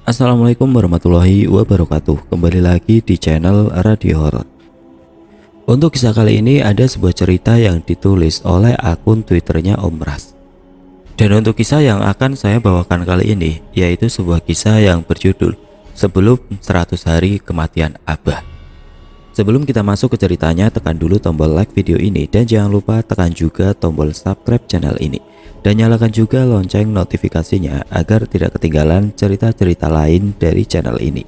Assalamualaikum warahmatullahi wabarakatuh. Kembali lagi di channel Radio Horor. Untuk kisah kali ini ada sebuah cerita yang ditulis oleh akun Twitternya Om Ras. Dan untuk kisah yang akan saya bawakan kali ini yaitu sebuah kisah yang berjudul Sebelum 100 Hari Kematian Abah. Sebelum kita masuk ke ceritanya, tekan dulu tombol like video ini dan jangan lupa tekan juga tombol subscribe channel ini. Dan nyalakan juga lonceng notifikasinya agar tidak ketinggalan cerita-cerita lain dari channel ini.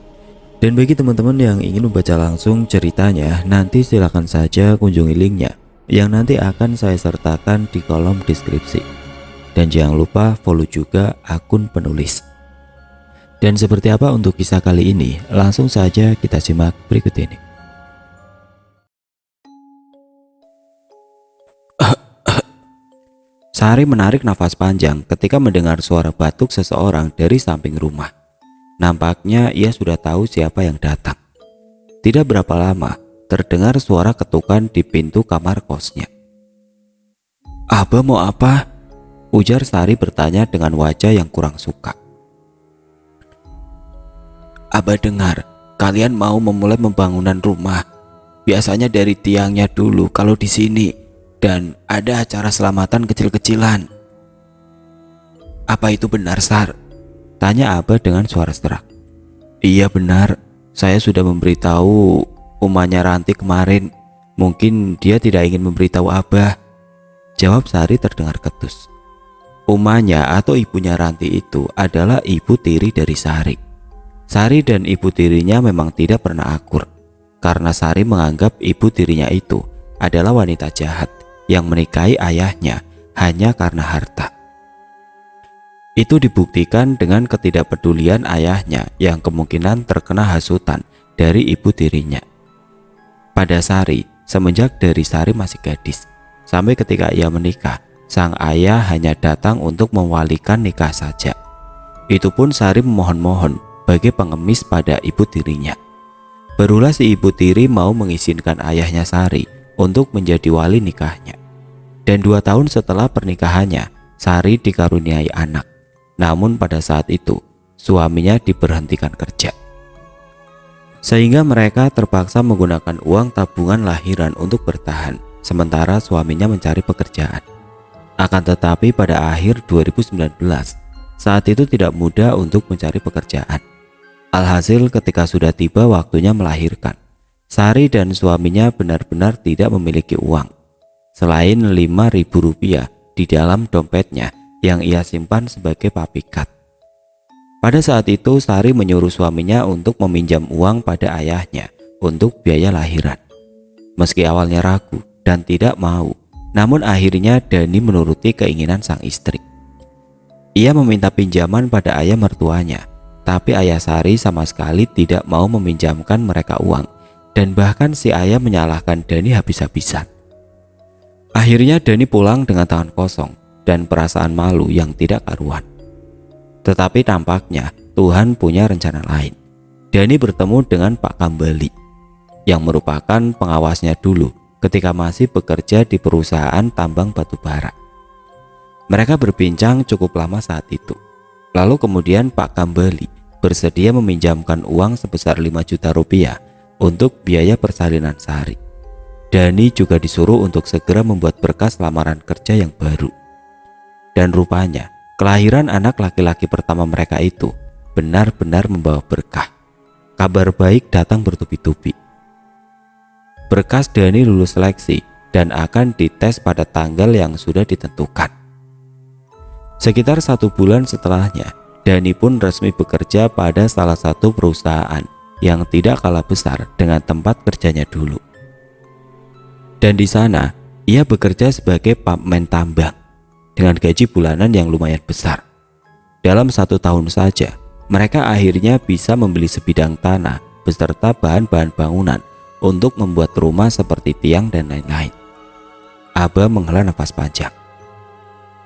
Dan bagi teman-teman yang ingin membaca langsung ceritanya, nanti silakan saja kunjungi linknya yang nanti akan saya sertakan di kolom deskripsi. Dan jangan lupa follow juga akun penulis. Dan seperti apa untuk kisah kali ini? Langsung saja kita simak berikut ini. Sari menarik nafas panjang ketika mendengar suara batuk seseorang dari samping rumah. Nampaknya ia sudah tahu siapa yang datang. Tidak berapa lama, terdengar suara ketukan di pintu kamar kosnya. "Abah mau apa?" ujar Sari bertanya dengan wajah yang kurang suka. "Abah dengar, kalian mau memulai pembangunan rumah. Biasanya dari tiangnya dulu kalau di sini. Dan ada acara selamatan kecil-kecilan." "Apa itu benar, Sar?" tanya Abah dengan suara serak. "Iya benar, saya sudah memberitahu umahnya Ranti kemarin. Mungkin dia tidak ingin memberitahu Abah," jawab Sari terdengar ketus. Umahnya atau ibunya Ranti itu adalah ibu tiri dari Sari. Sari dan ibu tirinya memang tidak pernah akur, karena Sari menganggap ibu tirinya itu adalah wanita jahat yang menikahi ayahnya hanya karena harta. Itu dibuktikan dengan ketidakpedulian ayahnya yang kemungkinan terkena hasutan dari ibu tirinya pada Sari semenjak dari Sari masih gadis. Sampai ketika ia menikah, sang ayah hanya datang untuk mewalikan nikah saja. Itu pun Sari memohon-mohon bagi pengemis pada ibu tirinya. Barulah si ibu tiri mau mengizinkan ayahnya Sari untuk menjadi wali nikahnya. Dan 2 tahun setelah pernikahannya, Sari dikaruniai anak. Namun pada saat itu, suaminya diberhentikan kerja. Sehingga mereka terpaksa menggunakan uang tabungan lahiran untuk bertahan, sementara suaminya mencari pekerjaan. Akan tetapi pada akhir 2019, saat itu tidak mudah untuk mencari pekerjaan. Alhasil ketika sudah tiba waktunya melahirkan, Sari dan suaminya benar-benar tidak memiliki uang selain Rp5.000 di dalam dompetnya yang ia simpan sebagai papikat. Pada saat itu Sari menyuruh suaminya untuk meminjam uang pada ayahnya untuk biaya lahiran. Meski awalnya ragu dan tidak mau, namun akhirnya Dani menuruti keinginan sang istri. Ia meminta pinjaman pada ayah mertuanya, tapi ayah Sari sama sekali tidak mau meminjamkan mereka uang. Dan bahkan si ayah menyalahkan Dani habis-habisan. Akhirnya Dani pulang dengan tangan kosong dan perasaan malu yang tidak karuan. Tetapi tampaknya Tuhan punya rencana lain. Dani bertemu dengan Pak Kambali yang merupakan pengawasnya dulu ketika masih bekerja di perusahaan tambang batu bara. Mereka berbincang cukup lama saat itu. Lalu kemudian Pak Kambali bersedia meminjamkan uang sebesar Rp5 juta untuk biaya persalinan Sari. Dani juga disuruh untuk segera membuat berkas lamaran kerja yang baru. Dan rupanya kelahiran anak laki-laki pertama mereka itu benar-benar membawa berkah. Kabar baik datang bertubi-tubi. Berkas Dani lulus seleksi dan akan dites pada tanggal yang sudah ditentukan. Sekitar 1 bulan setelahnya, Dani pun resmi bekerja pada salah satu perusahaan yang tidak kalah besar dengan tempat kerjanya dulu. Dan di sana ia bekerja sebagai pamen tambang dengan gaji bulanan yang lumayan besar. Dalam 1 tahun saja, mereka akhirnya bisa membeli sebidang tanah beserta bahan-bahan bangunan untuk membuat rumah seperti tiang dan lain-lain. Abah menghela nafas panjang.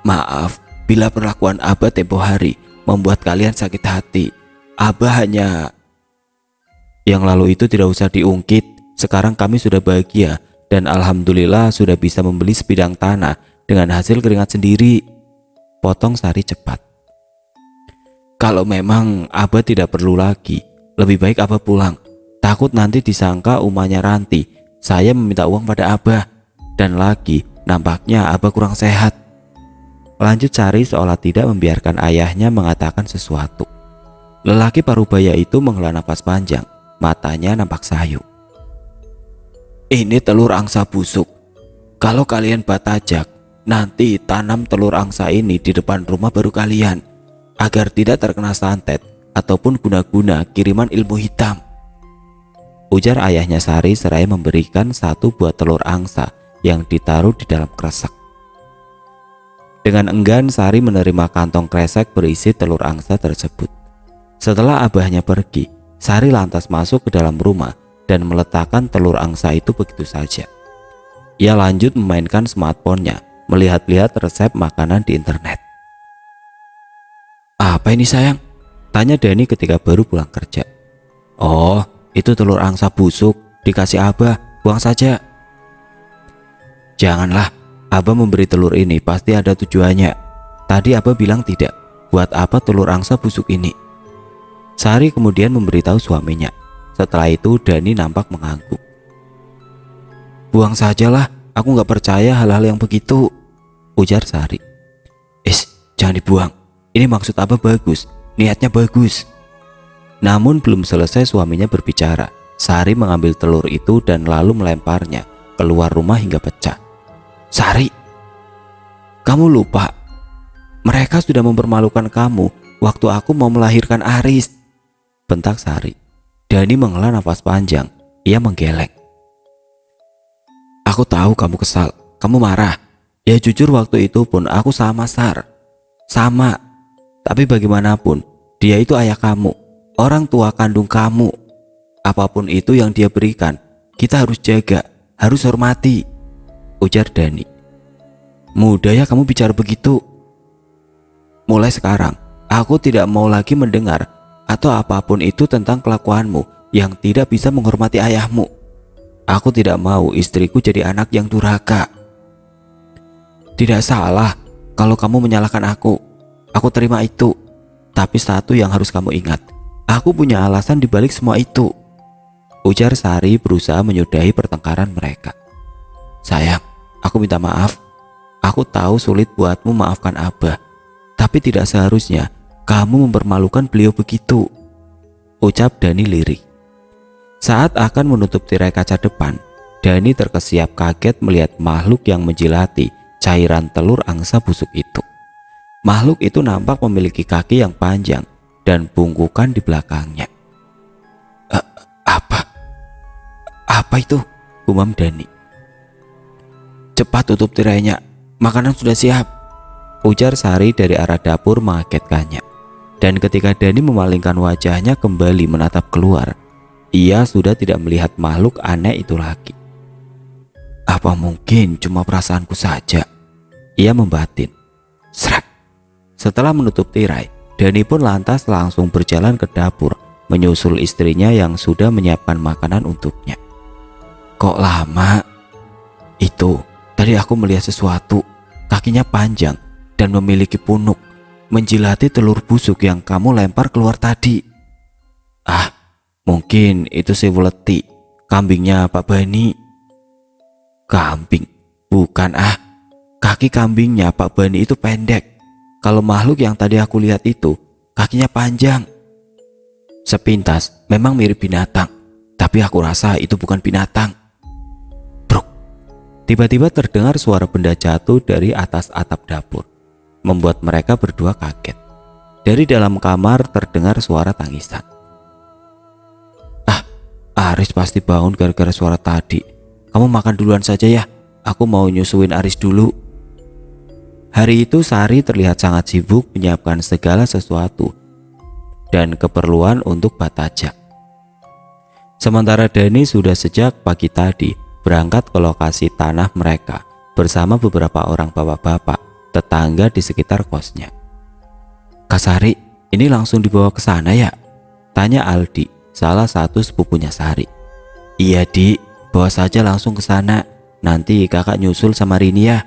"Maaf bila perlakuan Abah tempo hari membuat kalian sakit hati. Abah hanya..." "Yang lalu itu tidak usah diungkit. Sekarang kami sudah bahagia dan alhamdulillah sudah bisa membeli sebidang tanah dengan hasil keringat sendiri," potong Sari cepat. Kalau memang Abah tidak perlu lagi, lebih baik Abah pulang. Takut nanti disangka umahnya Ranti saya meminta uang pada Abah. Dan lagi, nampaknya Abah kurang sehat. Lanjut Sari seolah tidak membiarkan ayahnya mengatakan sesuatu. Lelaki parubaya itu menghela nafas panjang, matanya nampak sayu. Ini telur angsa busuk. Kalau kalian batajak, nanti tanam telur angsa ini di depan rumah baru kalian, agar tidak terkena santet ataupun guna-guna kiriman ilmu hitam. Ujar ayahnya Sari seraya memberikan satu buah telur angsa yang ditaruh di dalam kresek. Dengan enggan Sari menerima kantong kresek berisi telur angsa tersebut. Setelah abahnya pergi, Sari lantas masuk ke dalam rumah dan meletakkan telur angsa itu begitu saja. Ia lanjut memainkan smartphone-nya, melihat-lihat resep makanan di internet. Apa ini sayang? Tanya Dani ketika baru pulang kerja. Oh, itu telur angsa busuk, dikasih Abah, buang saja. Janganlah, Abah memberi telur ini pasti ada tujuannya. Tadi Abah bilang tidak, buat apa telur angsa busuk ini? Sari kemudian memberitahu suaminya. Setelah itu Dani nampak mengangguk. Buang sajalah, aku gak percaya hal-hal yang begitu, ujar Sari. Jangan dibuang, ini maksud Abah bagus, niatnya bagus. Namun belum selesai suaminya berbicara, Sari mengambil telur itu dan lalu melemparnya keluar rumah hingga pecah. Sari, kamu lupa, mereka sudah mempermalukan kamu waktu aku mau melahirkan Aris, bentak Sari. Dani menghela nafas panjang, ia menggeleng. Aku tahu kamu kesal, kamu marah. Ya jujur waktu itu pun aku sama Sar. Sama. Tapi bagaimanapun, dia itu ayah kamu, orang tua kandung kamu. Apapun itu yang dia berikan, kita harus jaga, harus hormati, ujar Dani. Mudah ya kamu bicara begitu. Mulai sekarang, aku tidak mau lagi mendengar atau apapun itu tentang kelakuanmu yang tidak bisa menghormati ayahmu. Aku tidak mau istriku jadi anak yang durhaka. Tidak salah kalau kamu menyalahkan aku. Aku terima itu. Tapi satu yang harus kamu ingat, aku punya alasan dibalik semua itu, ujar Sari berusaha menyudahi pertengkaran mereka. Sayang, aku minta maaf. Aku tahu sulit buatmu maafkan Abah, tapi tidak seharusnya kamu mempermalukan beliau begitu, ucap Dani lirik. Saat akan menutup tirai kaca depan, Dani terkesiap kaget melihat makhluk yang menjilati cairan telur angsa busuk itu. Makhluk itu nampak memiliki kaki yang panjang dan bungkukan di belakangnya. Apa itu? Gumam Dani. Cepat tutup tirainya, makanan sudah siap, ujar Sari dari arah dapur mengagetkannya. Dan ketika Dani memalingkan wajahnya kembali menatap keluar, ia sudah tidak melihat makhluk aneh itu lagi. Apa mungkin cuma perasaanku saja? Ia membatin. Srek. Setelah menutup tirai, Dani pun lantas langsung berjalan ke dapur menyusul istrinya yang sudah menyiapkan makanan untuknya. Kok lama? Itu, tadi aku melihat sesuatu, kakinya panjang dan memiliki punuk, menjilati telur busuk yang kamu lempar keluar tadi. Mungkin itu si Wuleti, kambingnya Pak Bani. Kambing? Bukan kaki kambingnya Pak Bani itu pendek. Kalau makhluk yang tadi aku lihat itu, kakinya panjang. Sepintas memang mirip binatang, tapi aku rasa itu bukan binatang. Bruk. Tiba-tiba terdengar suara benda jatuh dari atas atap dapur, membuat mereka berdua kaget. Dari dalam kamar terdengar suara tangisan. Aris pasti bangun gara-gara suara tadi. Kamu makan duluan saja ya, aku mau nyusuin Aris dulu. Hari itu Sari terlihat sangat sibuk menyiapkan segala sesuatu dan keperluan untuk Batajak. Sementara Dani sudah sejak pagi tadi berangkat ke lokasi tanah mereka bersama beberapa orang bapak-bapak tetangga di sekitar kosnya. Kak Sari, ini langsung dibawa ke sana ya? Tanya Aldi, salah satu sepupunya Sari. Iya Di, bawa saja langsung ke sana. Nanti kakak nyusul sama Rini ya.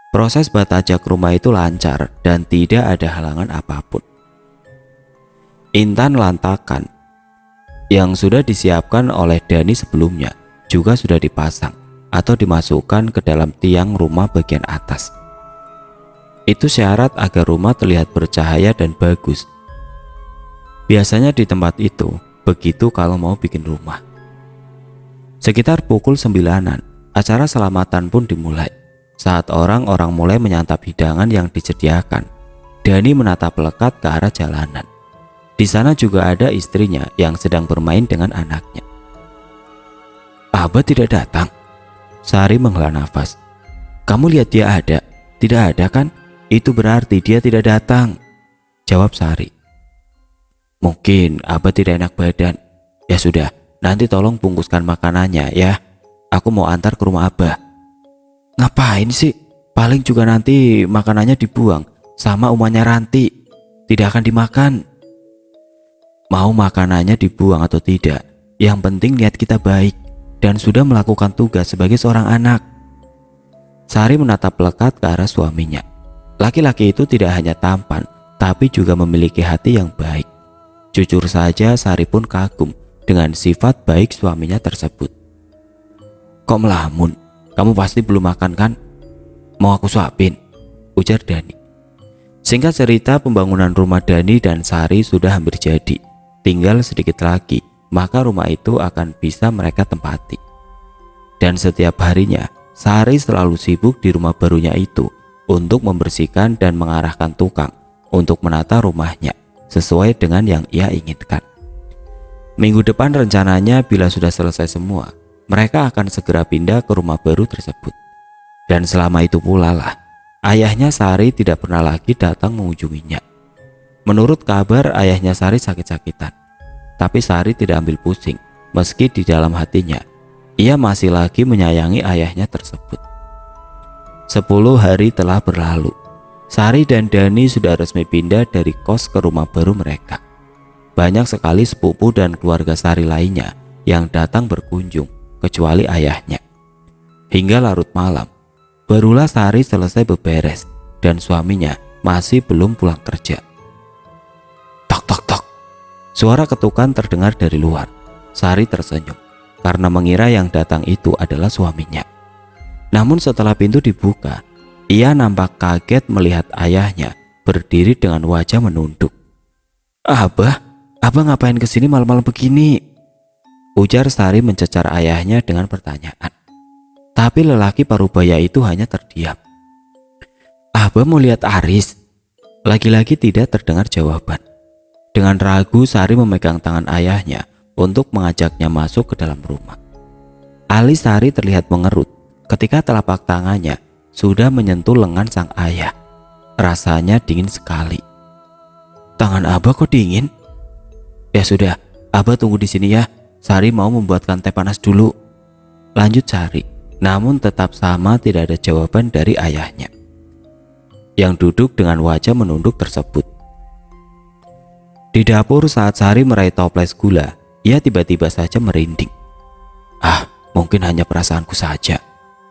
Proses Batajak rumah itu lancar dan tidak ada halangan apapun. Intan lantakan yang sudah disiapkan oleh Dani sebelumnya juga sudah dipasang atau dimasukkan ke dalam tiang rumah bagian atas. Itu syarat agar rumah terlihat bercahaya dan bagus. Biasanya di tempat itu begitu kalau mau bikin rumah. Sekitar pukul 9-an, acara selamatan pun dimulai. Saat orang-orang mulai menyantap hidangan yang disediakan, Dani menatap lekat ke arah jalanan. Di sana juga ada istrinya yang sedang bermain dengan anaknya. Abah tidak datang. Sari menghela nafas. Kamu lihat dia ada? Tidak ada kan? Itu berarti dia tidak datang, jawab Sari. Mungkin Abah tidak enak badan. Ya sudah, nanti tolong bungkuskan makanannya ya. Aku mau antar ke rumah Abah. Ngapain sih? Paling juga nanti makanannya dibuang sama umahnya Ranti. Tidak akan dimakan. Mau makanannya dibuang atau tidak, yang penting niat kita baik dan sudah melakukan tugas sebagai seorang anak. Sari menatap lekat ke arah suaminya. Laki-laki itu tidak hanya tampan, tapi juga memiliki hati yang baik. Jujur saja Sari pun kagum dengan sifat baik suaminya tersebut. Kok melamun? Kamu pasti belum makan kan? Mau aku suapin? Ujar Dani. Singkat cerita, pembangunan rumah Dani dan Sari sudah hampir jadi. Tinggal sedikit lagi, maka rumah itu akan bisa mereka tempati. Dan setiap harinya, Sari selalu sibuk di rumah barunya itu untuk membersihkan dan mengarahkan tukang untuk menata rumahnya sesuai dengan yang ia inginkan. Minggu depan rencananya bila sudah selesai semua, mereka akan segera pindah ke rumah baru tersebut. Dan selama itu pula lah, ayahnya Sari tidak pernah lagi datang mengunjunginya. Menurut kabar, ayahnya Sari sakit-sakitan. Tapi Sari tidak ambil pusing, meski di dalam hatinya ia masih lagi menyayangi ayahnya tersebut. 10 hari telah berlalu. Sari dan Dani sudah resmi pindah dari kos ke rumah baru mereka. Banyak sekali sepupu dan keluarga Sari lainnya yang datang berkunjung, kecuali ayahnya. Hingga larut malam, barulah Sari selesai beberes dan suaminya masih belum pulang kerja. Tok tok tok. Suara ketukan terdengar dari luar. Sari tersenyum karena mengira yang datang itu adalah suaminya. Namun setelah pintu dibuka, ia nampak kaget melihat ayahnya berdiri dengan wajah menunduk. Abah ngapain kesini malam-malam begini? Ujar Sari mencecar ayahnya dengan pertanyaan. Tapi lelaki parubaya itu hanya terdiam. Abah mau lihat Aris. Lagi-lagi tidak terdengar jawaban. Dengan ragu, Sari memegang tangan ayahnya untuk mengajaknya masuk ke dalam rumah. Alis Sari terlihat mengerut ketika telapak tangannya sudah menyentuh lengan sang ayah. Rasanya dingin sekali. Tangan Abah kok dingin? Ya sudah, Abah tunggu di sini ya. Sari mau membuatkan teh panas dulu. Lanjut Sari, namun tetap sama tidak ada jawaban dari ayahnya yang duduk dengan wajah menunduk tersebut. Di dapur saat Sari meraih toples gula, ia tiba-tiba saja merinding. Mungkin hanya perasaanku saja.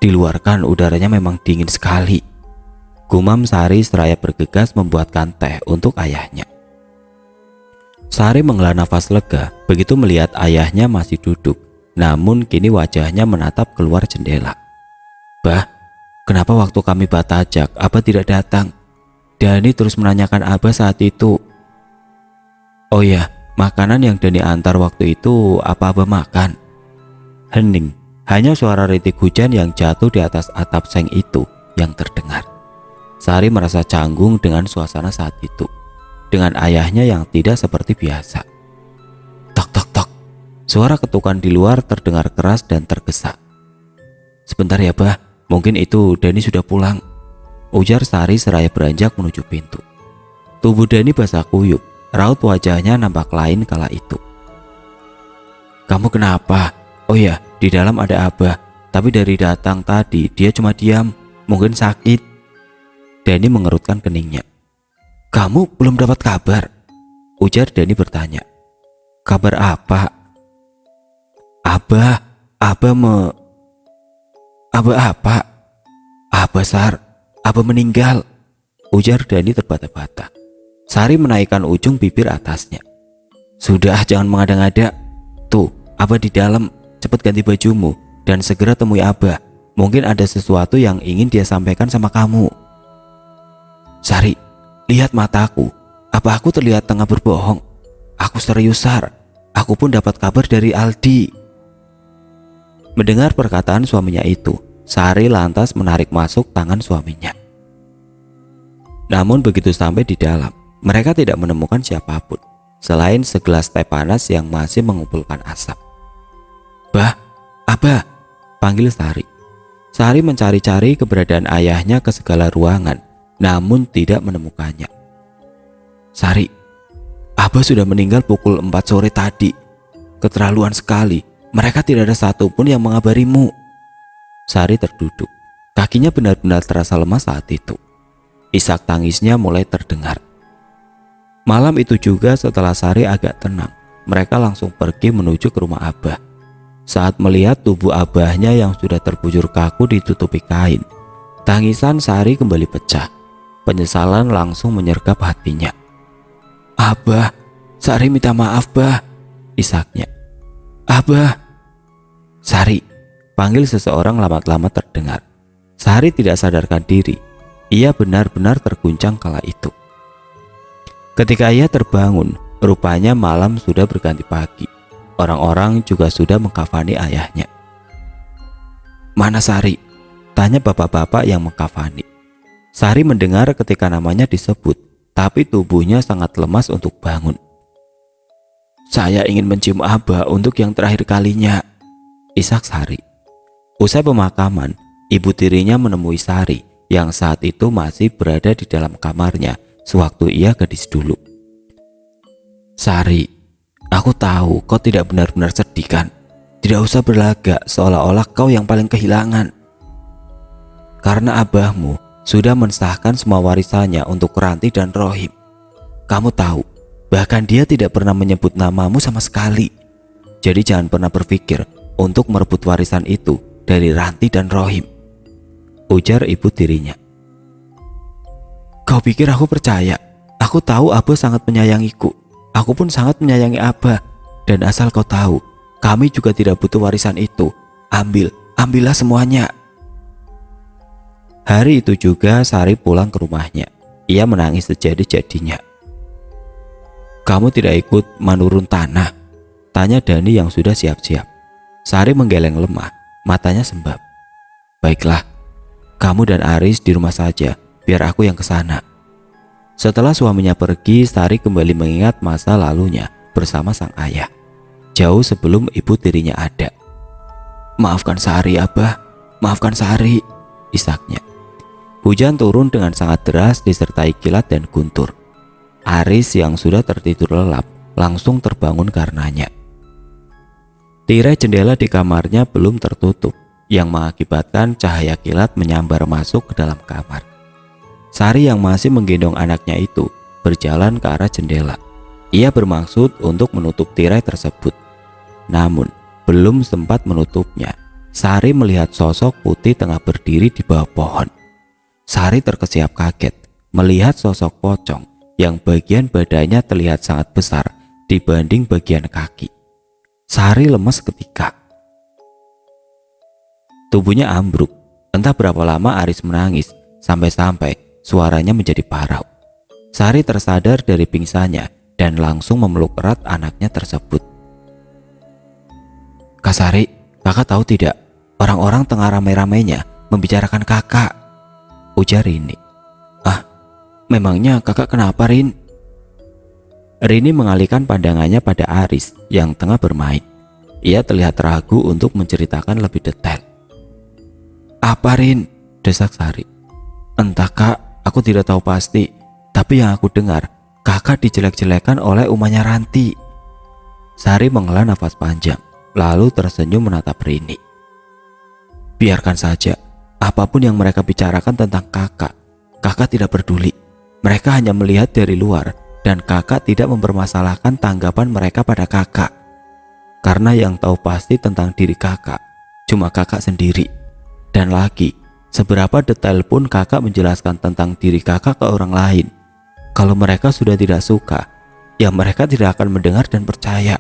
Di luar kan udaranya memang dingin sekali. Gumam Sari seraya bergegas membuatkan teh untuk ayahnya. Sari menghela nafas lega begitu melihat ayahnya masih duduk, namun kini wajahnya menatap keluar jendela. Bah, kenapa waktu kami batajak Abah tidak datang? Dani terus menanyakan Abah saat itu. Oh ya, makanan yang Dani antar waktu itu apa Abah makan? Hening, hanya suara rintik hujan yang jatuh di atas atap seng itu yang terdengar. Sari merasa canggung dengan suasana saat itu, dengan ayahnya yang tidak seperti biasa. Tok tok tok. Suara ketukan di luar terdengar keras dan tergesa. Sebentar ya Bah, mungkin itu Dani sudah pulang, ujar Sari seraya beranjak menuju pintu. Tubuh Dani basah kuyup. Raut wajahnya nampak lain kala itu. Kamu kenapa? Oh ya, di dalam ada Abah. Tapi dari datang tadi dia cuma diam. Mungkin sakit. Dani mengerutkan keningnya. Kamu belum dapat kabar? Ujar Dani bertanya. Kabar apa? Abah apa? Abah Sar, Abah meninggal. Ujar Dani terbata-bata. Sari menaikkan ujung bibir atasnya. Sudah, jangan mengada-ngada. Tuh, Abah di dalam. Cepat ganti bajumu dan segera temui Abah. Mungkin ada sesuatu yang ingin dia sampaikan sama kamu. Sari, lihat mataku. Apa aku terlihat tengah berbohong? Aku serius, Sar. Aku pun dapat kabar dari Aldi. Mendengar perkataan suaminya itu, Sari lantas menarik masuk tangan suaminya. Namun begitu sampai di dalam, mereka tidak menemukan siapapun selain segelas teh panas yang masih mengumpulkan asap. Bah, Abah, panggil Sari. Sari mencari-cari keberadaan ayahnya ke segala ruangan, namun tidak menemukannya. Sari, Abah sudah meninggal pukul 4 sore tadi. Keterlaluan sekali, mereka tidak ada satupun yang mengabarimu. Sari terduduk, kakinya benar-benar terasa lemas saat itu. Isak tangisnya mulai terdengar. Malam itu juga setelah Sari agak tenang, mereka langsung pergi menuju ke rumah Abah. Saat melihat tubuh Abahnya yang sudah terbujur kaku ditutupi kain, tangisan Sari kembali pecah. Penyesalan langsung menyergap hatinya. Abah, Sari minta maaf, Bah, isaknya. Abah. Sari, panggil seseorang lama-lama terdengar. Sari tidak sadarkan diri. Ia benar-benar terguncang kala itu. Ketika ia terbangun, rupanya malam sudah berganti pagi. Orang-orang juga sudah mengkafani ayahnya. Mana Sari? Tanya bapak-bapak yang mengkafani. Sari mendengar ketika namanya disebut, tapi tubuhnya sangat lemas untuk bangun. Saya ingin mencium Abah untuk yang terakhir kalinya, isak Sari. Usai pemakaman, ibu tirinya menemui Sari yang saat itu masih berada di dalam kamarnya sewaktu ia gadis dulu. Sari, aku tahu kau tidak benar-benar sedih kan? Tidak usah berlagak seolah-olah kau yang paling kehilangan. Karena abahmu sudah mensahkan semua warisannya untuk Ranti dan Rohim. Kamu tahu, bahkan dia tidak pernah menyebut namamu sama sekali. Jadi jangan pernah berpikir untuk merebut warisan itu dari Ranti dan Rohim, ujar ibu tirinya. Kau pikir aku percaya? Aku tahu Abah sangat menyayangiku. Aku pun sangat menyayangi Abah. Dan asal kau tahu, kami juga tidak butuh warisan itu. Ambillah semuanya. Hari itu juga Sari pulang ke rumahnya. Ia menangis sejadi-jadinya. Kamu tidak ikut menurun tanah? Tanya Dani yang sudah siap-siap. Sari menggeleng lemah, matanya sembab. Baiklah, kamu dan Aris di rumah saja. Biar aku yang kesana. Setelah suaminya pergi, Sari kembali mengingat masa lalunya bersama sang ayah, jauh sebelum ibu tirinya ada. Maafkan Sari, Abah. Maafkan Sari, isaknya. Hujan turun dengan sangat deras disertai kilat dan guntur. Aris yang sudah tertidur lelap langsung terbangun karenanya. Tirai jendela di kamarnya belum tertutup, yang mengakibatkan cahaya kilat menyambar masuk ke dalam kamar. Sari yang masih menggendong anaknya itu berjalan ke arah jendela. Ia bermaksud untuk menutup tirai tersebut. Namun, belum sempat menutupnya, Sari melihat sosok putih tengah berdiri di bawah pohon. Sari terkesiap kaget melihat sosok pocong yang bagian badannya terlihat sangat besar dibanding bagian kaki. Sari lemas seketika. Tubuhnya ambruk. Entah berapa lama Aris menangis, sampai-sampai suaranya menjadi parau. Sari tersadar dari pingsannya dan langsung memeluk erat anaknya tersebut. Kak Sari, kakak tahu tidak? Orang-orang tengah ramai-ramainya membicarakan kakak, ujar Rini. Ah, memangnya kakak kenapa, Rin? Rini mengalihkan pandangannya pada Aris yang tengah bermain. Ia terlihat ragu untuk menceritakan lebih detail. Apa, Rin? Desak Sari. Entah kak, aku tidak tahu pasti, tapi yang aku dengar, kakak dijelek-jelekan oleh umahnya Ranti. Sari menghela nafas panjang, lalu tersenyum menatap Rini. Biarkan saja, apapun yang mereka bicarakan tentang kakak, kakak tidak peduli. Mereka hanya melihat dari luar, dan kakak tidak mempermasalahkan tanggapan mereka pada kakak. Karena yang tahu pasti tentang diri kakak, cuma kakak sendiri. Dan lagi, seberapa detail pun kakak menjelaskan tentang diri kakak ke orang lain, kalau mereka sudah tidak suka, ya mereka tidak akan mendengar dan percaya.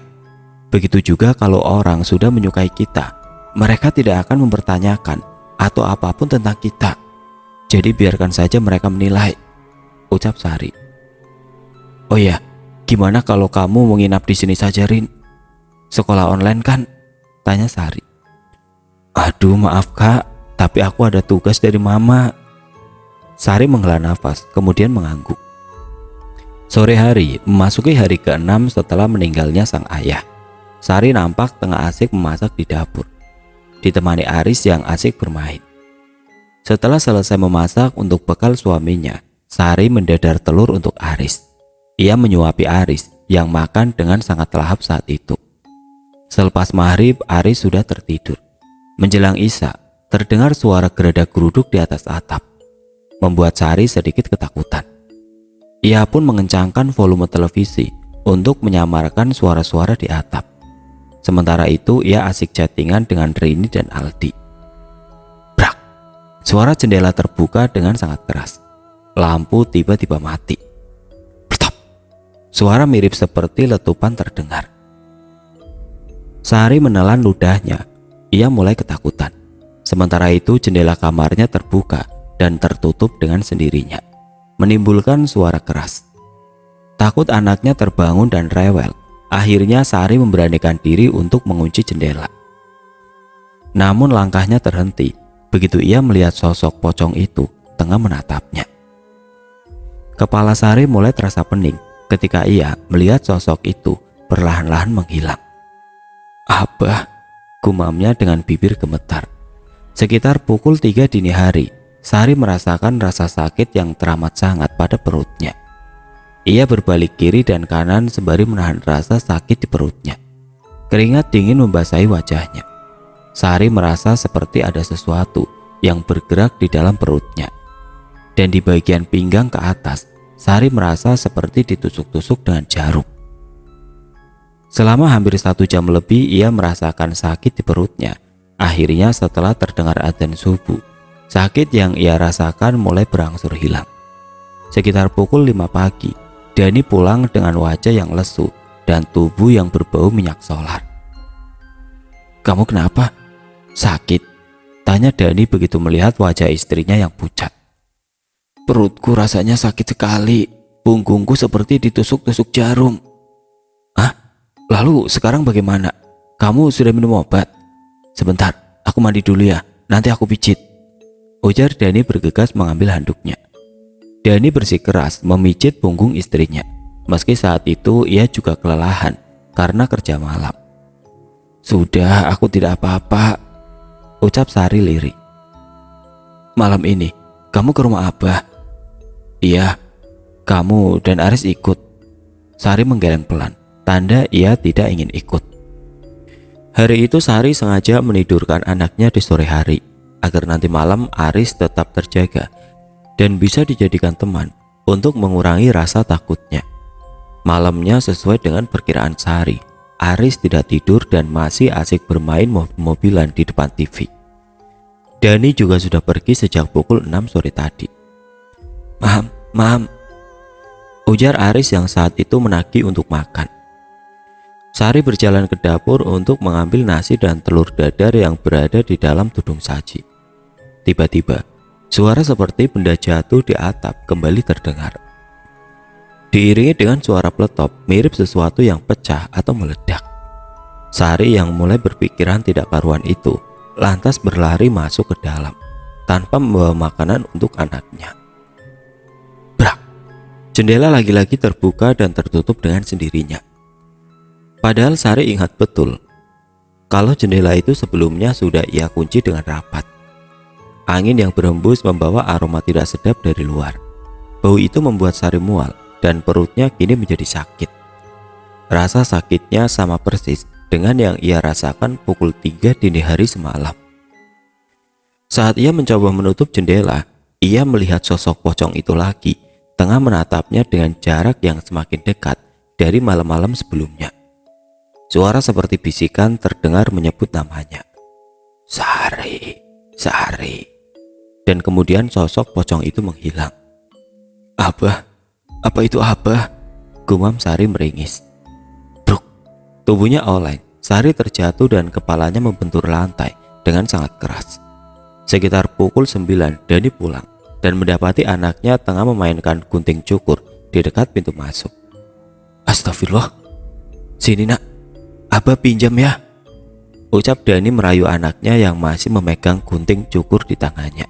Begitu juga kalau orang sudah menyukai kita, mereka tidak akan mempertanyakan atau apapun tentang kita. Jadi biarkan saja mereka menilai, ucap Sari. Oh ya, gimana kalau kamu menginap di sini saja, Rin? Sekolah online kan? Tanya Sari. Aduh maaf kak, tapi aku ada tugas dari mama. Sari menghela nafas, kemudian mengangguk. Sore hari, memasuki hari ke-6 setelah meninggalnya sang ayah. Sari nampak tengah asik memasak di dapur, ditemani Aris yang asik bermain. Setelah selesai memasak untuk bekal suaminya, Sari mendadar telur untuk Aris. Ia menyuapi Aris yang makan dengan sangat lahap saat itu. Selepas maghrib, Aris sudah tertidur. Menjelang Isya, terdengar suara geradak-geruduk di atas atap, membuat Sari sedikit ketakutan. Ia pun mengencangkan volume televisi untuk menyamarkan suara-suara di atap. Sementara itu ia asik chattingan dengan Rini dan Aldi. Brak! Suara jendela terbuka dengan sangat keras. Lampu tiba-tiba mati. Bertop! Suara mirip seperti letupan terdengar. Sari menelan ludahnya. Ia mulai ketakutan. Sementara itu jendela kamarnya terbuka dan tertutup dengan sendirinya, menimbulkan suara keras. Takut anaknya terbangun dan rewel, akhirnya Sari memberanikan diri untuk mengunci jendela. Namun langkahnya terhenti begitu ia melihat sosok pocong itu tengah menatapnya. Kepala Sari mulai terasa pening ketika ia melihat sosok itu perlahan-lahan menghilang. Abah, gumamnya dengan bibir gemetar. Sekitar pukul 3 dini hari, Sari merasakan rasa sakit yang teramat sangat pada perutnya. Ia berbalik kiri dan kanan sembari menahan rasa sakit di perutnya. Keringat dingin membasahi wajahnya. Sari merasa seperti ada sesuatu yang bergerak di dalam perutnya. Dan di bagian pinggang ke atas, Sari merasa seperti ditusuk-tusuk dengan jarum. Selama hampir 1 jam lebih ia merasakan sakit di perutnya. Akhirnya setelah terdengar adzan subuh, sakit yang ia rasakan mulai berangsur hilang. Sekitar pukul 5 pagi, Dani pulang dengan wajah yang lesu dan tubuh yang berbau minyak solar. Kamu kenapa? Sakit? Tanya Dani begitu melihat wajah istrinya yang pucat. Perutku rasanya sakit sekali, punggungku seperti ditusuk-tusuk jarum. Hah? Lalu sekarang bagaimana? Kamu sudah minum obat? Sebentar, aku mandi dulu ya, nanti aku pijit, ujar Dani bergegas mengambil handuknya. Dani bersikeras memijit punggung istrinya, meski saat itu ia juga kelelahan karena kerja malam. Sudah, aku tidak apa-apa, ucap Sari lirih. Malam ini, kamu ke rumah Abah? Iya, kamu dan Aris ikut. Sari menggeleng pelan, tanda ia tidak ingin ikut. Hari itu Sari sengaja menidurkan anaknya di sore hari, agar nanti malam Aris tetap terjaga dan bisa dijadikan teman untuk mengurangi rasa takutnya. Malamnya sesuai dengan perkiraan Sari, Aris tidak tidur dan masih asik bermain mobil-mobilan di depan TV. Dani juga sudah pergi sejak pukul 6 sore tadi. Mam, ujar Aris yang saat itu menagih untuk makan. Sari berjalan ke dapur untuk mengambil nasi dan telur dadar yang berada di dalam tudung saji. Tiba-tiba, suara seperti benda jatuh di atap kembali terdengar. Diiringi dengan suara peletop mirip sesuatu yang pecah atau meledak. Sari yang mulai berpikiran tidak karuan itu lantas berlari masuk ke dalam tanpa membawa makanan untuk anaknya. Brak! Jendela lagi-lagi terbuka dan tertutup dengan sendirinya. Padahal Sari ingat betul kalau jendela itu sebelumnya sudah ia kunci dengan rapat. Angin yang berhembus membawa aroma tidak sedap dari luar. Bau itu membuat Sari mual dan perutnya kini menjadi sakit. Rasa sakitnya sama persis dengan yang ia rasakan pukul 3 dini hari semalam. Saat ia mencoba menutup jendela, ia melihat sosok pocong itu lagi tengah menatapnya dengan jarak yang semakin dekat dari malam-malam sebelumnya. Suara seperti bisikan terdengar menyebut namanya. Sari, Sari. Dan kemudian sosok pocong itu menghilang. Abah, apa itu Abah? gumam Sari meringis. Bruk, tubuhnya oleng. Sari terjatuh dan kepalanya membentur lantai dengan sangat keras. Sekitar pukul 9 Dani pulang dan mendapati anaknya tengah memainkan gunting cukur di dekat pintu masuk. Astagfirullah, sini nak, Abah pinjam ya, ucap Dani merayu anaknya yang masih memegang gunting cukur di tangannya.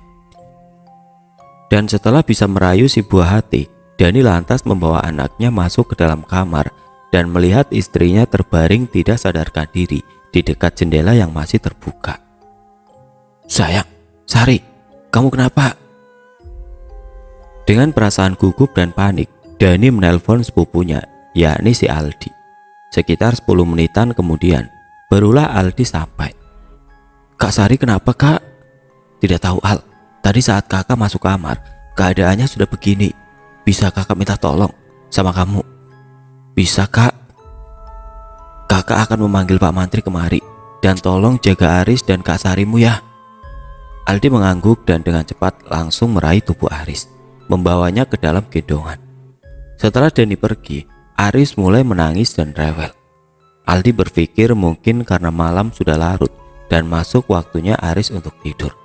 Dan setelah bisa merayu si buah hati, Dani lantas membawa anaknya masuk ke dalam kamar dan melihat istrinya terbaring tidak sadarkan diri di dekat jendela yang masih terbuka. Sayang, Sari, kamu kenapa? Dengan perasaan gugup dan panik, Dani menelpon sepupunya, yakni si Aldi. Sekitar 10 menitan kemudian, barulah Aldi sampai. Kak Sari kenapa kak? Tidak tahu Al, tadi saat kakak masuk kamar, keadaannya sudah begini. Bisa kakak minta tolong sama kamu? Bisa kak. Kakak akan memanggil Pak Mantri kemari, dan tolong jaga Aris dan Kak Sarimu ya. Aldi mengangguk dan dengan cepat langsung meraih tubuh Aris, membawanya ke dalam gendongan. Setelah Dani pergi, Aris mulai menangis dan rewel. Aldi berpikir mungkin karena malam sudah larut dan masuk waktunya Aris untuk tidur.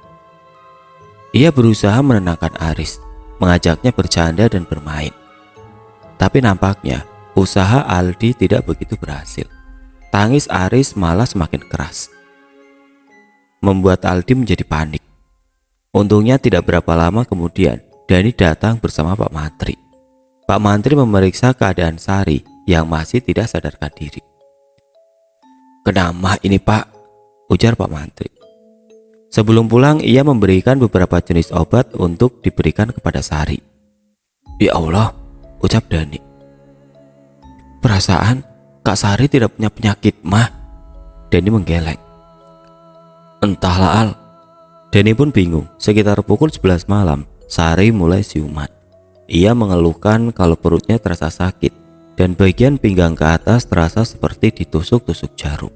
Ia berusaha menenangkan Aris, mengajaknya bercanda dan bermain. Tapi nampaknya usaha Aldi tidak begitu berhasil. Tangis Aris malah semakin keras, membuat Aldi menjadi panik. Untungnya tidak berapa lama kemudian Dani datang bersama Pak Mantri. Pak Mantri memeriksa keadaan Sari yang masih tidak sadarkan diri. Kenapa ini Pak? Ujar Pak Mantri. Sebelum pulang ia memberikan beberapa jenis obat untuk diberikan kepada Sari. Ya Allah, ucap Dani. Perasaan Kak Sari tidak punya penyakit mah. Dani menggeleng. Entahlah Al. Dani pun bingung. Sekitar pukul 11 malam Sari mulai siuman. Ia mengeluhkan kalau perutnya terasa sakit dan bagian pinggang ke atas terasa seperti ditusuk-tusuk jarum.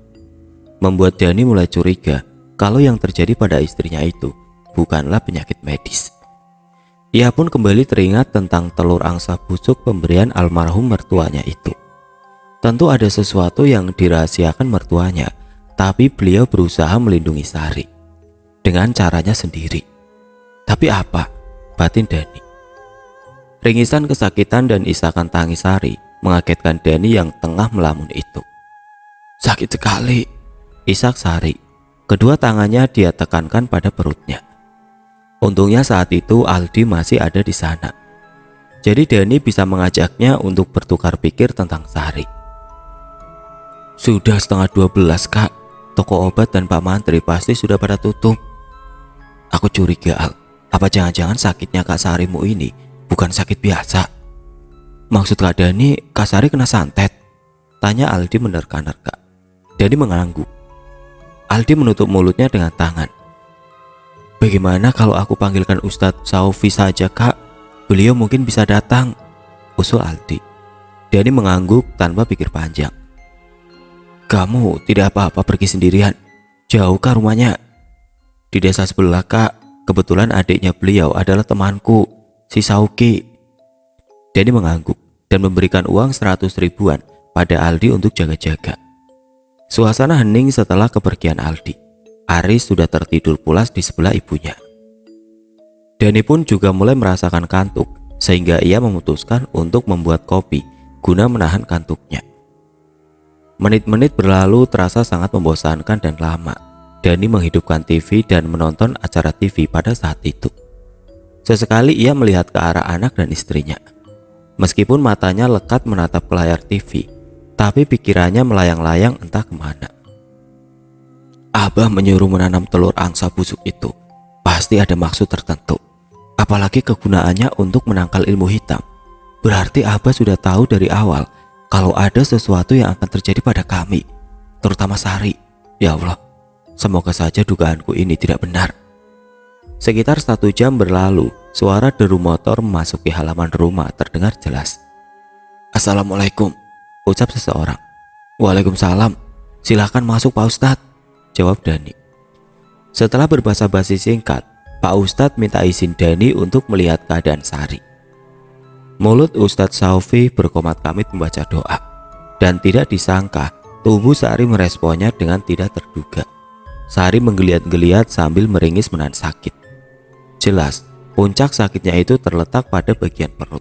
Membuat Dani mulai curiga kalau yang terjadi pada istrinya itu bukanlah penyakit medis. Ia pun kembali teringat tentang telur angsa busuk pemberian almarhum mertuanya itu. Tentu ada sesuatu yang dirahasiakan mertuanya, tapi beliau berusaha melindungi Sari dengan caranya sendiri. Tapi apa? Batin Dani. Ringisan kesakitan dan isakan tangis Sari mengagetkan Dani yang tengah melamun itu. Sakit sekali, isak Sari. Kedua tangannya dia tekankan pada perutnya. Untungnya saat itu Aldi masih ada di sana. Jadi Dani bisa mengajaknya untuk bertukar pikir tentang Sari. Sudah setengah 12 kak, toko obat dan Pak Mantri pasti sudah pada tutup. Aku curiga Al, apa jangan-jangan sakitnya Kak Sarimu ini bukan sakit biasa? Maksud Kak Dani, Kak Sari kena santet? Tanya Aldi menerka-nerka. Dani mengangguk. Aldi menutup mulutnya dengan tangan. Bagaimana kalau aku panggilkan Ustadz Saufi saja kak? Beliau mungkin bisa datang, usul Aldi. Dani mengangguk tanpa pikir panjang. Kamu tidak apa-apa pergi sendirian? Jauhkah rumahnya? Di desa sebelah kak, kebetulan adiknya beliau adalah temanku, si Sauki. Dani mengangguk dan memberikan uang 100 ribuan pada Aldi untuk jaga-jaga. Suasana hening setelah kepergian Aldi. Aris sudah tertidur pulas di sebelah ibunya. Dani pun juga mulai merasakan kantuk, sehingga ia memutuskan untuk membuat kopi guna menahan kantuknya. Menit-menit berlalu terasa sangat membosankan dan lama. Dani menghidupkan TV dan menonton acara TV pada saat itu. Sesekali ia melihat ke arah anak dan istrinya. Meskipun matanya lekat menatap ke layar TV, tapi pikirannya melayang-layang entah kemana. Abah menyuruh menanam telur angsa busuk itu. Pasti ada maksud tertentu. Apalagi kegunaannya untuk menangkal ilmu hitam. Berarti Abah sudah tahu dari awal kalau ada sesuatu yang akan terjadi pada kami, terutama Sari. Ya Allah, semoga saja dugaanku ini tidak benar. Sekitar 1 jam berlalu, suara deru motor memasuki halaman rumah terdengar jelas. Assalamualaikum, ucap seseorang. Waalaikumsalam, silahkan masuk Pak Ustadz, jawab Dani. Setelah berbasa-basi singkat, Pak Ustadz minta izin Dani untuk melihat keadaan Sari. Mulut Ustadz Saufi berkomat-kamit membaca doa, dan tidak disangka tubuh Sari meresponnya dengan tidak terduga. Sari menggeliat-geliat sambil meringis menahan sakit. Jelas, puncak sakitnya itu terletak pada bagian perut.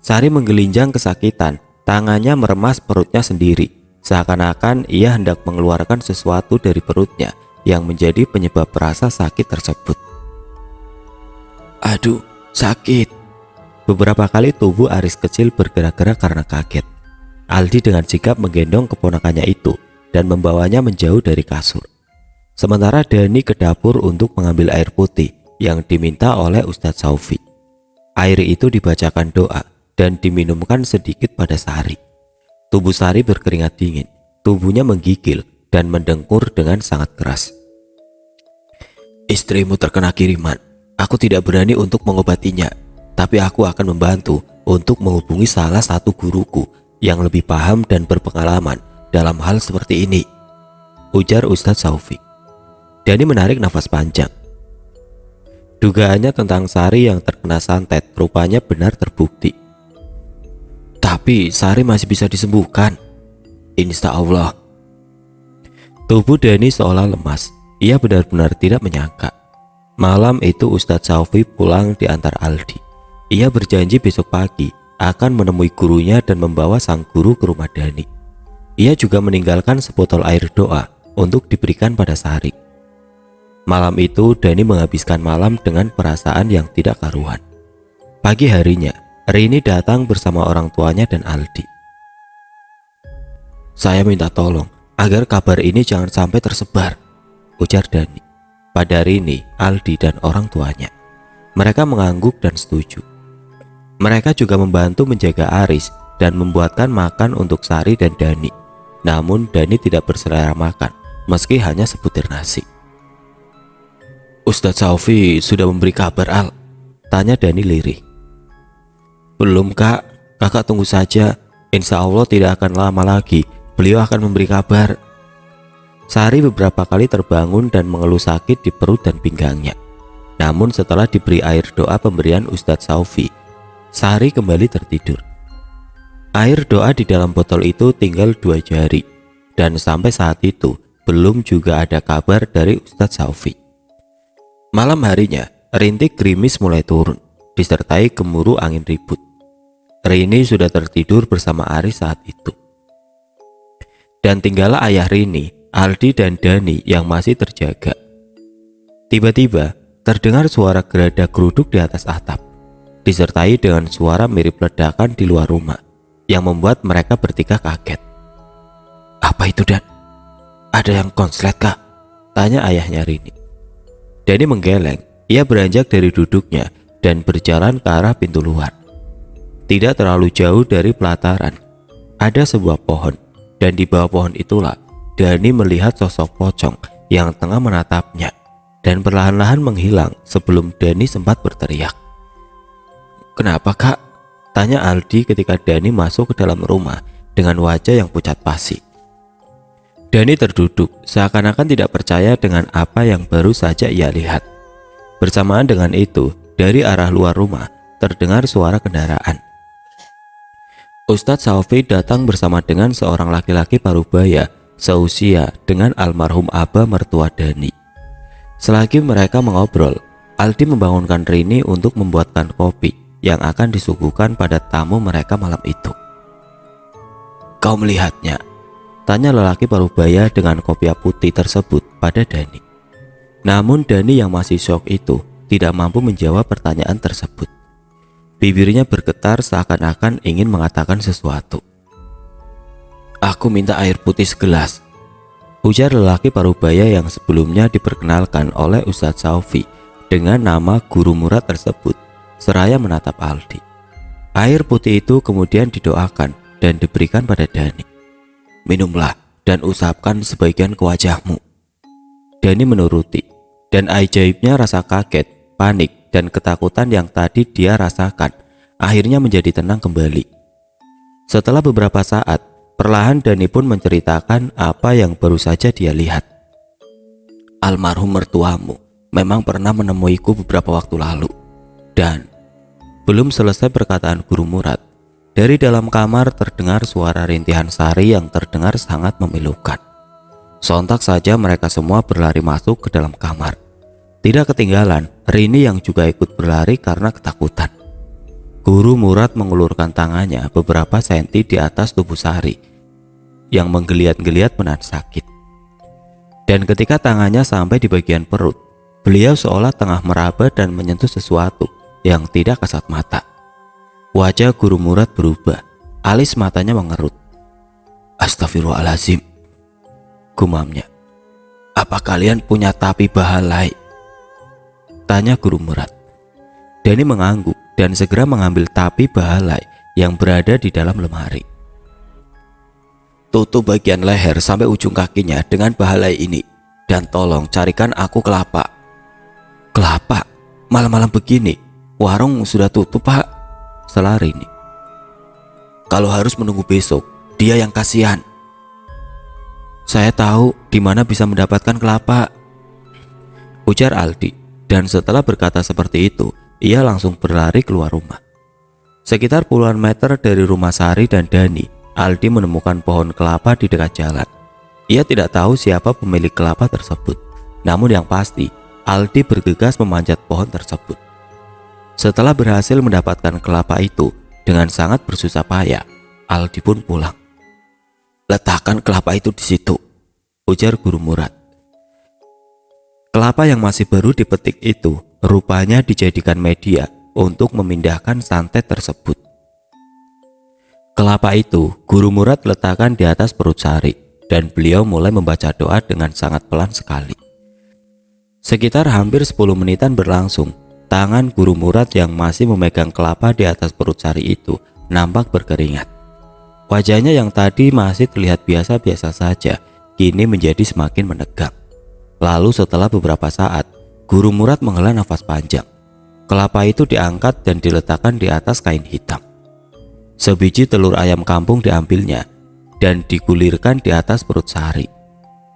Sari menggelinjang kesakitan, tangannya meremas perutnya sendiri, seakan-akan ia hendak mengeluarkan sesuatu dari perutnya yang menjadi penyebab rasa sakit tersebut. Aduh, sakit. Beberapa kali tubuh Aris kecil bergerak-gerak karena kaget. Aldi dengan sigap menggendong keponakannya itu dan membawanya menjauh dari kasur. Sementara Dani ke dapur untuk mengambil air putih yang diminta oleh Ustadz Saufi. Air itu dibacakan doa dan diminumkan sedikit pada Sari. Tubuh Sari berkeringat dingin, tubuhnya menggigil dan mendengkur dengan sangat keras. Istrimu terkena kiriman. Aku tidak berani untuk mengobatinya, tapi aku akan membantu untuk menghubungi salah satu guruku yang lebih paham dan berpengalaman dalam hal seperti ini, ujar Ustadz Saufi. Dani menarik nafas panjang. Dugaannya tentang Sari yang terkena santet rupanya benar terbukti. Tapi Sari masih bisa disembuhkan, insya Allah. Tubuh Dani seolah lemas. Ia benar-benar tidak menyangka malam itu Ustadz Saufi pulang diantar Aldi. Ia berjanji besok pagi akan menemui gurunya dan membawa sang guru ke rumah Dani. Ia juga meninggalkan sebotol air doa untuk diberikan pada Sari. Malam itu Dani menghabiskan malam dengan perasaan yang tidak karuan. Pagi harinya Rini datang bersama orang tuanya dan Aldi. Saya minta tolong agar kabar ini jangan sampai tersebar, ujar Dani pada Rini, Aldi dan orang tuanya. Mereka mengangguk dan setuju. Mereka juga membantu menjaga Aris dan membuatkan makan untuk Sari dan Dani. Namun Dani tidak berselera makan meski hanya sebutir nasi. Ustadz Saufi sudah memberi kabar Al? Tanya Dani lirih. Belum kak, kakak tunggu saja. Insya Allah tidak akan lama lagi beliau akan memberi kabar. Sari beberapa kali terbangun dan mengeluh sakit di perut dan pinggangnya. Namun setelah diberi air doa pemberian Ustadz Saufi, Sari kembali tertidur. Air doa di dalam botol itu tinggal 2 jari, dan sampai saat itu belum juga ada kabar dari Ustadz Saufi. Malam harinya, rintik gerimis mulai turun, disertai gemuruh angin ribut. Rini sudah tertidur bersama Aris saat itu. Dan tinggallah ayah Rini, Aldi dan Dani yang masih terjaga. Tiba-tiba terdengar suara geradak geruduk di atas atap, disertai dengan suara mirip ledakan di luar rumah yang membuat mereka bertiga kaget. Apa itu Dan? Ada yang konslet kah? Tanya ayahnya Rini. Dani menggeleng, ia beranjak dari duduknya dan berjalan ke arah pintu luar. Tidak terlalu jauh dari pelataran, ada sebuah pohon, dan di bawah pohon itulah Dani melihat sosok pocong yang tengah menatapnya dan perlahan-lahan menghilang sebelum Dani sempat berteriak. Kenapa kak? Tanya Aldi ketika Dani masuk ke dalam rumah dengan wajah yang pucat pasi. Dani terduduk seakan-akan tidak percaya dengan apa yang baru saja ia lihat. Bersamaan dengan itu, dari arah luar rumah terdengar suara kendaraan. Ustadz Saufi datang bersama dengan seorang laki-laki parubaya seusia dengan almarhum Abah mertua Dani. Selagi mereka mengobrol, Aldi membangunkan Rini untuk membuatkan kopi yang akan disuguhkan pada tamu mereka malam itu. Kau melihatnya? Tanya lelaki parubaya dengan kopiah putih tersebut pada Dani. Namun Dani yang masih syok itu tidak mampu menjawab pertanyaan tersebut. Bibirnya bergetar seakan-akan ingin mengatakan sesuatu. Aku minta air putih segelas, ujar lelaki parubaya yang sebelumnya diperkenalkan oleh Ustadz Saufi dengan nama guru murad tersebut, seraya menatap Aldi. Air putih itu kemudian didoakan dan diberikan pada Dani. Minumlah dan usapkan sebagian ke wajahmu. Dani menuruti, dan ajaibnya rasa kaget, panik, dan ketakutan yang tadi dia rasakan akhirnya menjadi tenang kembali. Setelah beberapa saat, perlahan Dani pun menceritakan apa yang baru saja dia lihat. Almarhum mertuamu memang pernah menemuiku beberapa waktu lalu, dan Belum selesai perkataan Guru Murad, dari dalam kamar terdengar suara rintihan Sari yang terdengar sangat memilukan. Sontak saja mereka semua berlari masuk ke dalam kamar. Tidak ketinggalan Rini yang juga ikut berlari karena ketakutan. Guru Murad mengulurkan tangannya beberapa senti di atas tubuh Sari yang menggeliat-geliat menahan sakit. Dan ketika tangannya sampai di bagian perut, beliau seolah tengah meraba dan menyentuh sesuatu yang tidak kasat mata. Wajah Guru Murad berubah, alis matanya mengerut. Astagfirullahaladzim, gumamnya. Apa kalian punya tapi bahalai? Tanya Guru Murad. Dani mengangguk dan segera mengambil tapi bahalai yang berada di dalam lemari. Tutup bagian leher sampai ujung kakinya dengan bahalai ini, dan tolong carikan aku kelapa. Kelapa? Malam-malam begini? Warung sudah tutup, Pak. Salah Rini. Kalau harus menunggu besok, dia yang kasihan. Saya tahu di mana bisa mendapatkan kelapa, ujar Aldi, dan setelah berkata seperti itu, ia langsung berlari keluar rumah. Sekitar puluhan meter dari rumah Sari dan Dani, Aldi menemukan pohon kelapa di dekat jalan. Ia tidak tahu siapa pemilik kelapa tersebut, namun yang pasti, Aldi bergegas memanjat pohon tersebut. Setelah berhasil mendapatkan kelapa itu dengan sangat bersusah payah, Aldi pun pulang. Letakkan kelapa itu di situ, ujar Guru Murad. Kelapa yang masih baru dipetik itu rupanya dijadikan media untuk memindahkan santet tersebut. Kelapa itu Guru Murad letakkan di atas perut Sari dan beliau mulai membaca doa dengan sangat pelan sekali. Sekitar hampir 10 menitan berlangsung. Tangan Guru Murad yang masih memegang kelapa di atas perut Sari itu nampak berkeringat. Wajahnya yang tadi masih terlihat biasa-biasa saja, kini menjadi semakin menegang. Lalu setelah beberapa saat, Guru Murad menghela nafas panjang. Kelapa itu diangkat dan diletakkan di atas kain hitam. Sebiji telur ayam kampung diambilnya dan digulirkan di atas perut Sari.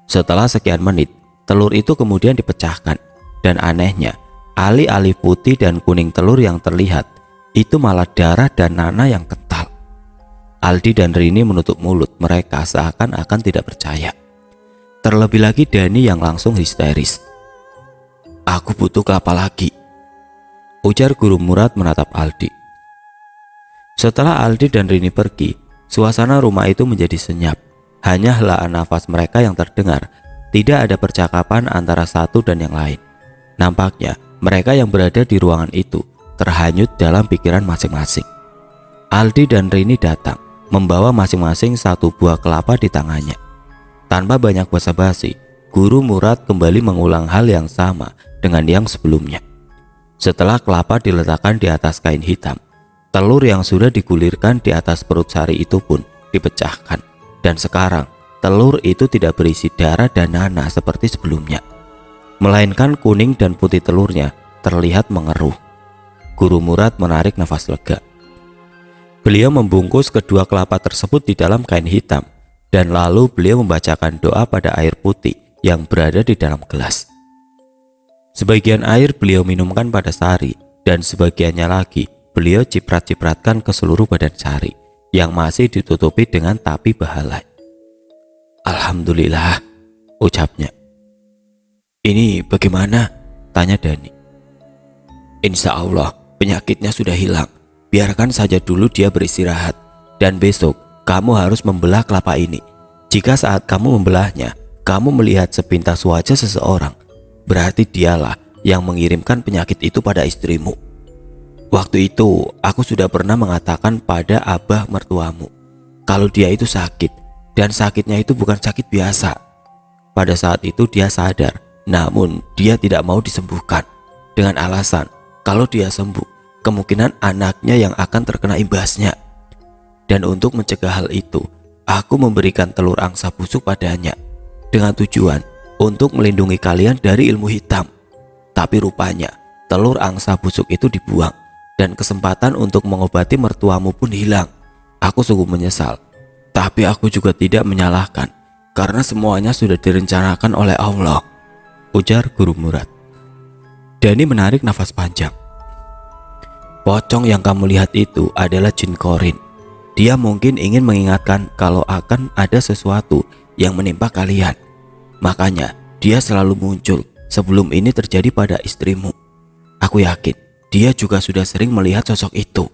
Setelah sekian menit, telur itu kemudian dipecahkan, dan anehnya, alih-alih putih dan kuning telur yang terlihat, itu malah darah dan nanah yang kental. Aldi dan Rini menutup mulut mereka seakan-akan tidak percaya. Terlebih lagi Dani yang langsung histeris. Aku butuh kelapa lagi, ujar Guru Murad menatap Aldi. Setelah Aldi dan Rini pergi, suasana rumah itu menjadi senyap. Hanya helaan nafas mereka yang terdengar. Tidak ada percakapan antara satu dan yang lain. Nampaknya mereka yang berada di ruangan itu terhanyut dalam pikiran masing-masing. Aldi dan Rini datang, membawa masing-masing satu buah kelapa di tangannya. Tanpa banyak basa-basi, Guru Murad kembali mengulang hal yang sama dengan yang sebelumnya. Setelah kelapa diletakkan di atas kain hitam, telur yang sudah digulirkan di atas perut Sari itu pun dipecahkan. Dan sekarang, telur itu tidak berisi darah dan nanah seperti sebelumnya, melainkan kuning dan putih telurnya terlihat mengeruh. Guru Murad menarik nafas lega. Beliau membungkus kedua kelapa tersebut di dalam kain hitam, dan lalu beliau membacakan doa pada air putih yang berada di dalam gelas. Sebagian air beliau minumkan pada Sari, dan sebagiannya lagi beliau ciprat-cipratkan ke seluruh badan Sari yang masih ditutupi dengan tapi bahalai. Alhamdulillah, ucapnya. Ini bagaimana? Tanya Dani. Insya Allah penyakitnya sudah hilang. Biarkan saja dulu dia beristirahat. Dan besok kamu harus membelah kelapa ini. Jika saat kamu membelahnya, kamu melihat sepintas wajah seseorang, berarti dialah yang mengirimkan penyakit itu pada istrimu. Waktu itu aku sudah pernah mengatakan pada abah mertuamu kalau dia itu sakit, dan sakitnya itu bukan sakit biasa. Pada saat itu dia sadar, namun dia tidak mau disembuhkan dengan alasan kalau dia sembuh, kemungkinan anaknya yang akan terkena imbasnya. Dan untuk mencegah hal itu, aku memberikan telur angsa busuk padanya dengan tujuan untuk melindungi kalian dari ilmu hitam. Tapi rupanya telur angsa busuk itu dibuang, dan kesempatan untuk mengobati mertuamu pun hilang. Aku sungguh menyesal, tapi aku juga tidak menyalahkan karena semuanya sudah direncanakan oleh Allah, ujar Guru Murad. Dani menarik nafas panjang. Pocong yang kamu lihat itu adalah jin Korin. Dia mungkin ingin mengingatkan kalau akan ada sesuatu yang menimpa kalian. Makanya dia selalu muncul sebelum ini terjadi pada istrimu. Aku yakin dia juga sudah sering melihat sosok itu.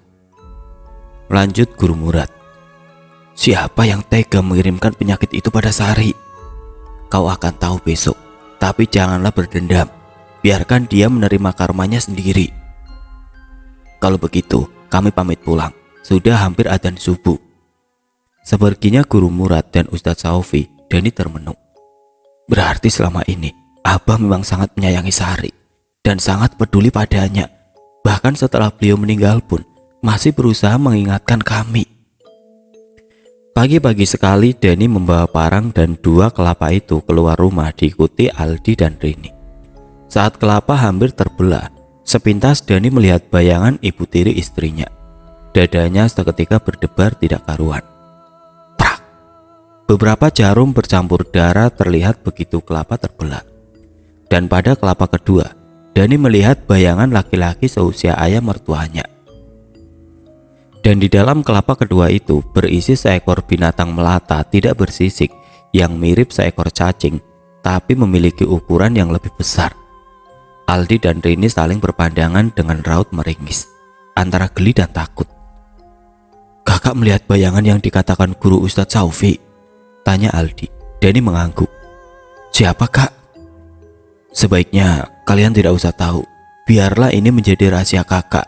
Lanjut Guru Murad. Siapa yang tega mengirimkan penyakit itu pada Sari? Kau akan tahu besok. Tapi janganlah berdendam. Biarkan dia menerima karmanya sendiri. Kalau begitu, kami pamit pulang. Sudah hampir adzan subuh. Sepertinya Guru Murad dan Ustadz Saufi, Dani termenung. Berarti selama ini Abah memang sangat menyayangi Sari dan sangat peduli padanya. Bahkan setelah beliau meninggal pun masih berusaha mengingatkan kami. Pagi-pagi sekali Dani membawa parang dan 2 kelapa itu keluar rumah diikuti Aldi dan Rini. Saat kelapa hampir terbelah, sepintas Dani melihat bayangan ibu tiri istrinya. Dadanya seketika berdebar tidak karuan. Prak! Beberapa jarum bercampur darah terlihat begitu kelapa terbelah. Dan pada kelapa kedua, Dani melihat bayangan laki-laki seusia ayah mertuanya. Dan di dalam kelapa kedua itu berisi seekor binatang melata tidak bersisik yang mirip seekor cacing, tapi memiliki ukuran yang lebih besar. Aldi dan Rini saling berpandangan dengan raut meringis, antara geli dan takut. Kakak melihat bayangan yang dikatakan guru Ustadz Saufi? Tanya Aldi. Dani mengangguk. Siapa kak? Sebaiknya kalian tidak usah tahu. Biarlah ini menjadi rahasia kakak.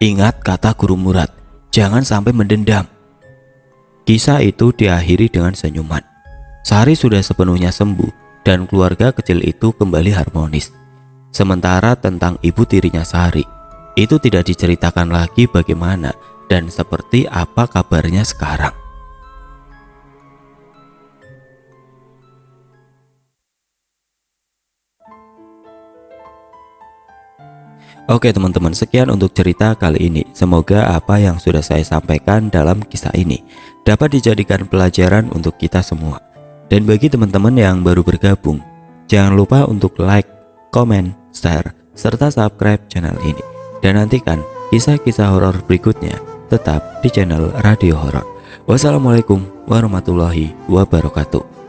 Ingat kata Guru Murad, jangan sampai mendendam. Kisah itu diakhiri dengan senyuman. Sari sudah sepenuhnya sembuh dan keluarga kecil itu kembali harmonis. Sementara tentang ibu tirinya Sari, itu tidak diceritakan lagi bagaimana dan seperti apa kabarnya sekarang. Oke teman-teman, sekian untuk cerita kali ini. Semoga apa yang sudah saya sampaikan dalam kisah ini dapat dijadikan pelajaran untuk kita semua. Dan bagi teman-teman yang baru bergabung, jangan lupa untuk like, komen, share, serta subscribe channel ini. Dan nantikan kisah-kisah horor berikutnya tetap di channel Radio Horor. Wassalamualaikum warahmatullahi wabarakatuh.